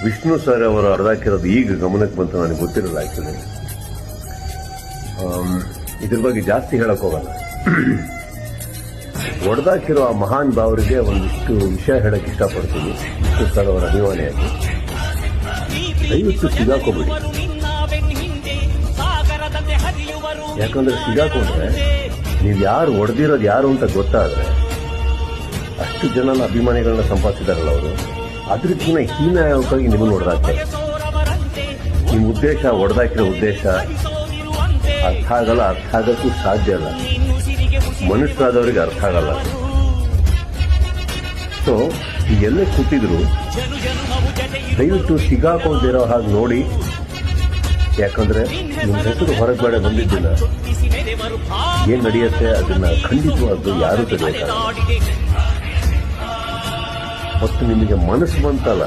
Vishnu sir ಅವರು ಹೊಡೆದಾಕಿರೋದು ಈಗ ಗಮನಕ್ಕೆ ಬಂತು, ನನಗೆ ಗೊತ್ತಿರಲ್ಲ ಆಕ್ಚುಲಿ. ಇದ್ರ ಬಗ್ಗೆ ಜಾಸ್ತಿ ಹೇಳಕ್ ಹೋಗಲ್ಲ. ಹೊಡೆದಾಕಿರೋ ಆ ಮಹಾನ್ ಭಾವರಿಗೆ ಒಂದಿಷ್ಟು ವಿಷಯ ಹೇಳಕ್ ಇಷ್ಟಪಡ್ತೀನಿ. ವಿಷ್ಣು ಸರ್ ಅವರ ಅಭಿಮಾನಿಯಾಗಿ ದಯವಿಟ್ಟು ಸಿಗಾಕೋಬೇಡಿ. ಯಾಕಂದ್ರೆ ಸಿಗಾಕೊಂಡ್ರೆ ನೀವು ಯಾರು ಹೊಡೆದಿರೋದು ಯಾರು ಅಂತ ಗೊತ್ತಾದ್ರೆ, ಅಷ್ಟು ಜನ ಅಭಿಮಾನಿಗಳನ್ನ ಸಂಪಾದಿಸಿದಾರಲ್ಲ ಅವರು, ಅದಕ್ಕಿಂತ ಹೀನಾಯವಾಗಿ ನಿಮ್ಮನ್ನು ಹೊಡೆದಾಕ್ತಾರೆ. ನಿಮ್ಮ ಉದ್ದೇಶ, ಹೊಡೆದಾಕಿರೋ ಉದ್ದೇಶ ಅರ್ಥ ಆಗಲ್ಲ, ಅರ್ಥ ಆಗಕ್ಕೂ ಸಾಧ್ಯ ಅಲ್ಲ, ಮನುಷ್ಯರಾದವರಿಗೆ ಅರ್ಥ ಆಗಲ್ಲ. ಸೊ ಎಲ್ಲೇ ಕೂತಿದ್ರು ದಯವಿಟ್ಟು ಸಿಗಾಕೊಂಡಿರೋ ಹಾಗೆ ನೋಡಿ. ಯಾಕಂದ್ರೆ ನಿಮ್ಮ ಹೆಸರು ಹೊರಗಡೆ ಬಂದಿದ್ದಿಲ್ಲ, ಏನ್ ನಡೆಯುತ್ತೆ ಅದನ್ನ ಖಂಡಿತವಾಗ್ಲೂ ಯಾರೂ ತಡೆಯಲ್ಲ. ಮತ್ತು ನಿಮಗೆ ಮನಸ್ಸು ಬಂತಲ್ಲ,